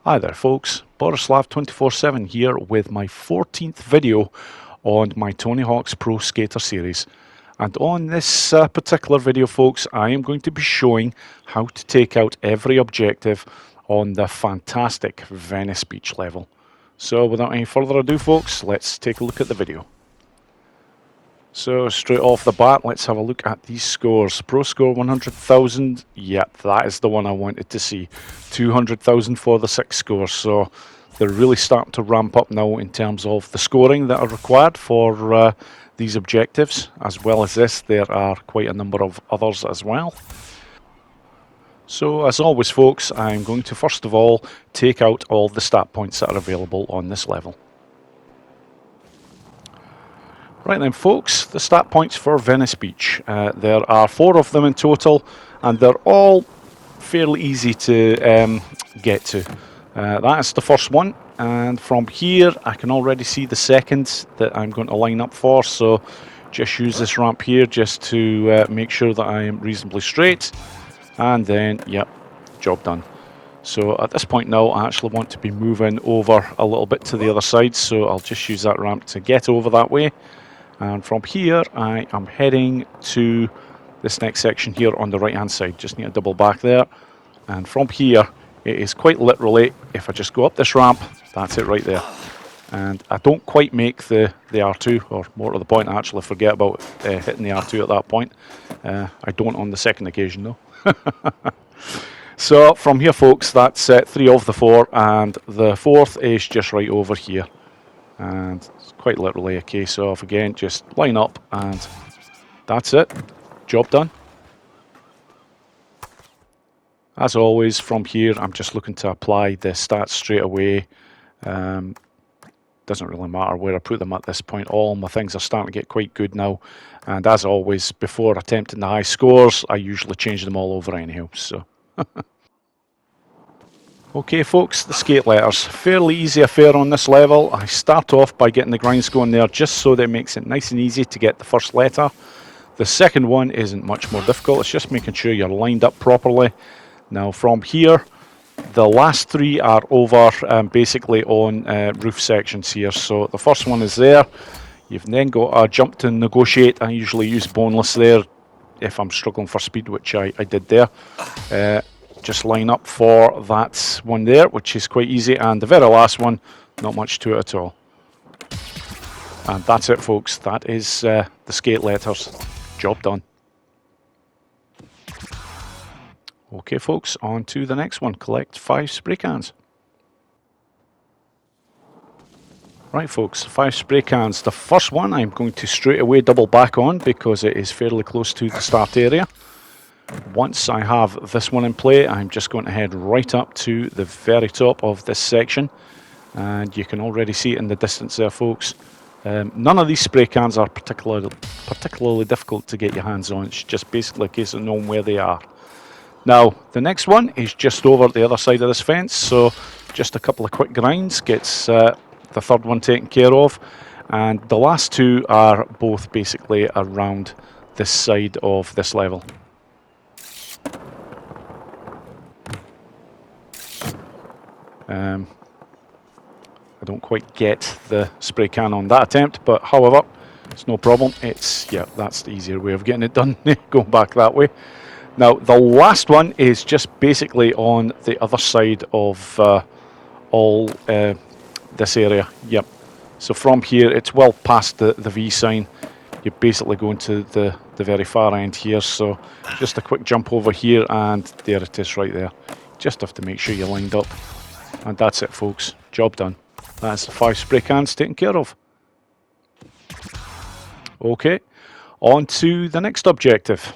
Hi there folks, Borislav247 here with my 14th video on my Tony Hawk's Pro Skater series. And on this particular video folks, I am going to be showing how to take out every objective on the fantastic Venice Beach level. So without any further ado folks, let's take a look at the video. So straight off the bat, let's have a look at these scores. Pro score 100,000, yep, that is the one I wanted to see. 200,000 for the 6 scores, so they're really starting to ramp up now in terms of the scoring that are required for these objectives. As well as this, there are quite a number of others as well. So as always folks, I'm going to first of all take out all the stat points that are available on this level. Right then folks, the stat points for Venice Beach. There are 4 of them in total, and they're all fairly easy to get to. That is the first one, and from here I can already see the second that I'm going to line up for, so just use this ramp here just to make sure that I am reasonably straight, and then, yep, job done. So at this point now I actually want to be moving over a little bit to the other side, so I'll just use that ramp to get over that way. And from here, I am heading to this next section here on the right hand side. Just need to double back there. And from here, it is quite literally, if I just go up this ramp, that's it right there. And I don't quite make the R2, or more to the point, I actually forget about hitting the R2 at that point. I don't on the second occasion though. So from here folks, that's 3 of the 4, and the 4th is just right over here. And it's quite literally a case of, again, just line up and that's it, job done. As always, from here I'm just looking to apply the stats straight away. Doesn't really matter where I put them at this point. All my things are starting to get quite good now, and as always, before attempting the high scores, I usually change them all over anyhow. So okay folks, the skate letters, fairly easy affair on this level. I start off by getting the grinds going there just so that it makes it nice and easy to get the first letter. The second one isn't much more difficult, it's just making sure you're lined up properly. Now from here, the last 3 are over basically on roof sections here. So the first one is there, you've then got a jump to negotiate. I usually use boneless there if I'm struggling for speed, which I did there. Just line up for that one there, which is quite easy, and the very last one, not much to it at all. And that's it folks, that is the skate letters, job done. Okay folks, on to the next one, collect 5 spray cans. Right folks, 5 spray cans. The first one I'm going to straight away double back on because it is fairly close to the start area. Once I have this one in play, I'm just going to head right up to the very top of this section, and you can already see it in the distance there folks. None of these spray cans are particularly difficult to get your hands on. It's just basically a case of knowing where they are. Now the next one is just over the other side of this fence, so just a couple of quick grinds gets the third one taken care of, and the last 2 are both basically around this side of this level. I don't quite get the spray can on that attempt, but however, it's no problem. It's, yeah, that's the easier way of getting it done, going back that way. Now, the last one is just basically on the other side of all this area. Yep. So from here, it's well past the V sign. You're basically going to the very far end here. So just a quick jump over here, and there it is right there. Just have to make sure you're lined up. And that's it folks, job done. That's the 5 spray cans taken care of. Okay, on to the next objective.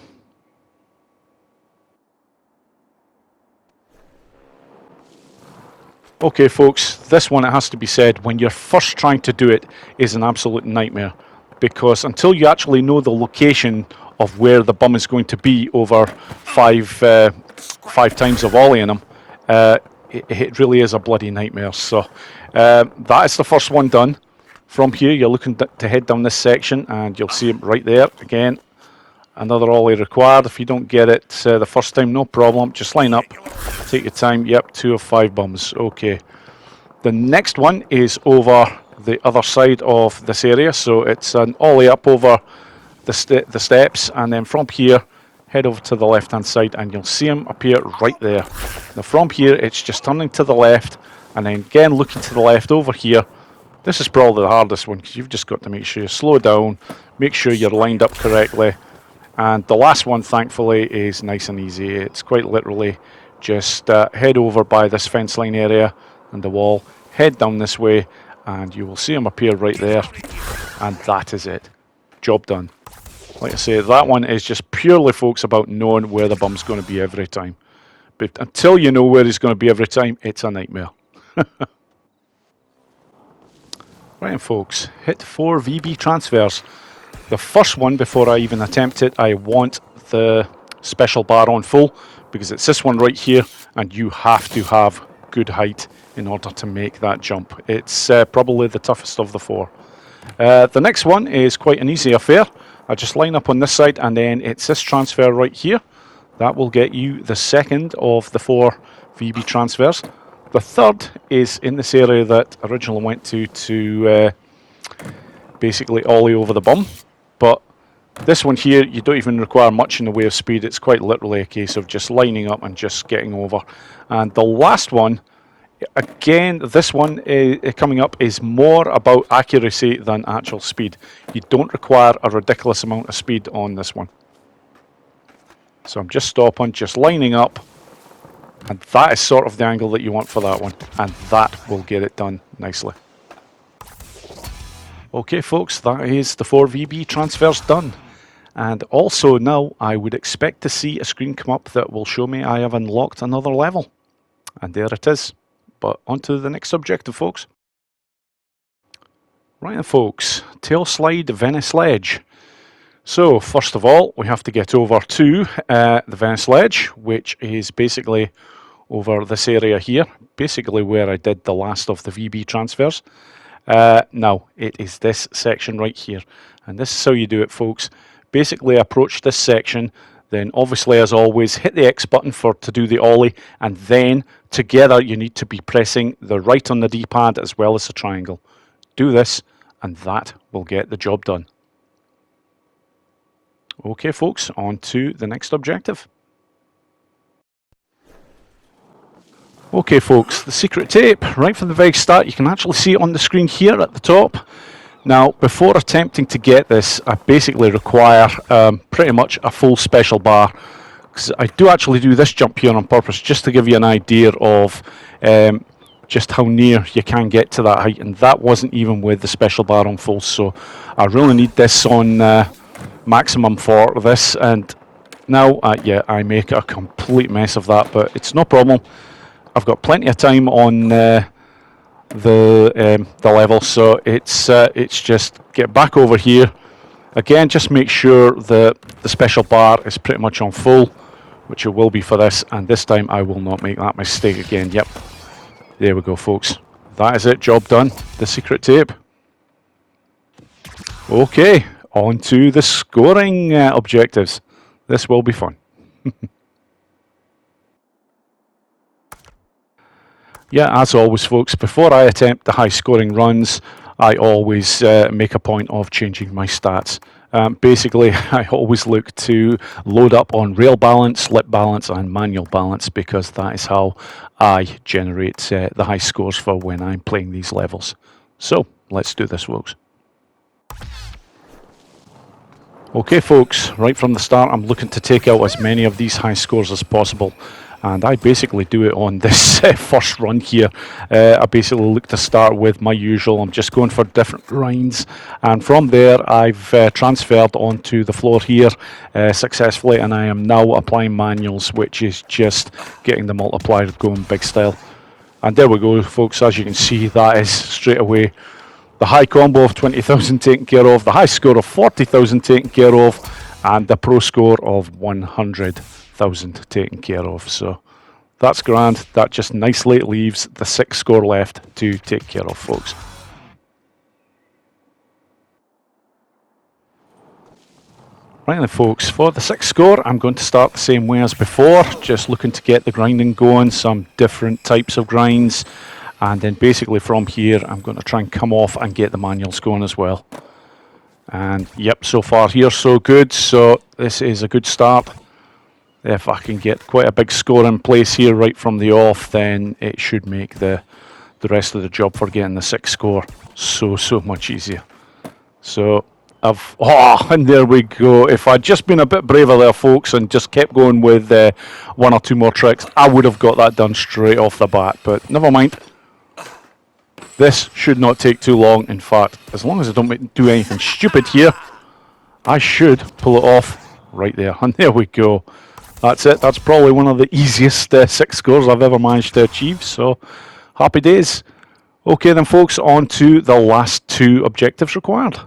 Okay folks, this one, it has to be said, when you're first trying to do it, is an absolute nightmare, because until you actually know the location of where the bum is going to be over 5 times of Ollie in them, it really is a bloody nightmare. So that is the first one done. From here, you're looking to head down this section, and you'll see it right there. Again, Another ollie required. If you don't get it the first time, no problem. Just line up, take your time. Yep, 2 of 5 bums. Okay. The next one is over the other side of this area, so it's an ollie up over the steps, and then from here, head over to the left-hand side, and you'll see him appear right there. Now from here, it's just turning to the left, and then again looking to the left over here. This is probably the hardest one, because you've just got to make sure you slow down, make sure you're lined up correctly. And the last one, thankfully, is nice and easy. It's quite literally just head over by this fence line area and the wall, head down this way, and you will see him appear right there. And that is it. Job done. Like I say, that one is just purely, folks, about knowing where the bum's going to be every time. But until you know where he's going to be every time, it's a nightmare. Right, folks, hit 4 VB transfers. The first one, before I even attempt it, I want the special bar on full, because it's this one right here, and you have to have good height in order to make that jump. It's probably the toughest of the 4. The next one is quite an easy affair. I just line up on this side, and then it's this transfer right here. That will get you the second of the 4 VB transfers. The third is in this area that I originally went to basically ollie over the bum. But this one here, you don't even require much in the way of speed. It's quite literally a case of just lining up and just getting over. And the last one, again, this one coming up is more about accuracy than actual speed. You don't require a ridiculous amount of speed on this one. So I'm just stopping, just lining up, and that is sort of the angle that you want for that one, and that will get it done nicely. Okay, folks, that is the 4 VB transfers done. And also now I would expect to see a screen come up that will show me I have unlocked another level. And there it is. But on to the next objective, folks. Right then, folks, Tailslide Venice Ledge. So, first of all, we have to get over to the Venice Ledge, which is basically over this area here, basically where I did the last of the VB transfers. Now, it is this section right here, and this is how you do it, folks. Basically, approach this section, then obviously, as always, hit the X button to do the ollie, and then together you need to be pressing the right on the D-pad as well as the triangle. Do this, and that will get the job done. Okay, folks, on to the next objective. Okay, folks, the secret tape, right from the very start, you can actually see it on the screen here at the top. Now, before attempting to get this, I basically require pretty much a full special bar, because I do actually do this jump here on purpose, just to give you an idea of just how near you can get to that height, and that wasn't even with the special bar on full, so I really need this on maximum for this, and now, yeah, I make a complete mess of that, but it's no problem. I've got plenty of time on the level, so it's just get back over here. Again, just make sure that the special bar is pretty much on full, which it will be for this, and this time I will not make that mistake again. Yep, there we go, folks. That is it, job done. The secret tape. Okay, on to the scoring objectives. This will be fun. Yeah, as always, folks, before I attempt the high-scoring runs, I always make a point of changing my stats. Basically, I always look to load up on rail balance, lip balance, and manual balance, because that is how I generate the high scores for when I'm playing these levels. So, let's do this, folks. Okay, folks, right from the start, I'm looking to take out as many of these high scores as possible. And I basically do it on this first run here. I basically look to start with my usual. I'm just going for different grinds. And from there, I've transferred onto the floor here successfully. And I am now applying manuals, which is just getting the multiplier going big style. And there we go, folks. As you can see, that is straight away the high combo of 20,000 taken care of, the high score of 40,000 taken care of, and the pro score of 100,000 taken care of. So that's grand. That just nicely leaves the 6 score left to take care of, folks. Right then folks, for the 6th score I'm going to start the same way as before, just looking to get the grinding going, some different types of grinds, and then basically from here I'm going to try and come off and get the manuals going as well. And yep, so far here so good, so this is a good start. If I can get quite a big score in place here right from the off, then it should make the rest of the job for getting the 6th score so much easier. So and there we go. If I'd just been a bit braver there, folks, and just kept going with 1 or 2 more tricks, I would have got that done straight off the bat. But never mind. This should not take too long. In fact, as long as I don't do anything stupid here, I should pull it off right there. And there we go. That's it. That's probably one of the easiest 6 scores I've ever managed to achieve. So, happy days. Okay then, folks, on to the last 2 objectives required.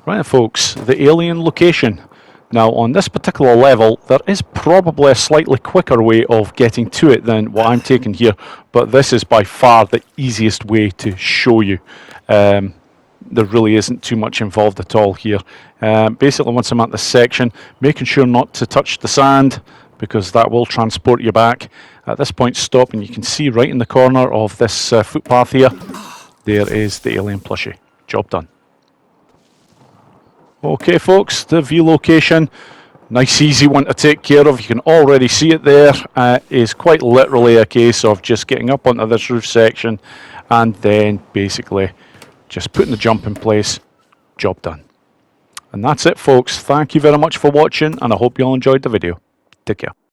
Right, folks, the alien location. Now, on this particular level, there is probably a slightly quicker way of getting to it than what I'm taking here, but this is by far the easiest way to show you. There really isn't too much involved at all here. Basically, once I'm at this section, making sure not to touch the sand, because that will transport you back. At this point, stop, and you can see right in the corner of this footpath here, there is the alien plushie. Job done. Okay folks, the V location, nice easy one to take care of. You can already see it there. Is quite literally a case of just getting up onto this roof section and then basically just putting the jump in place. Job done. And that's it folks. Thank you very much for watching, and I hope you all enjoyed the video. Take care.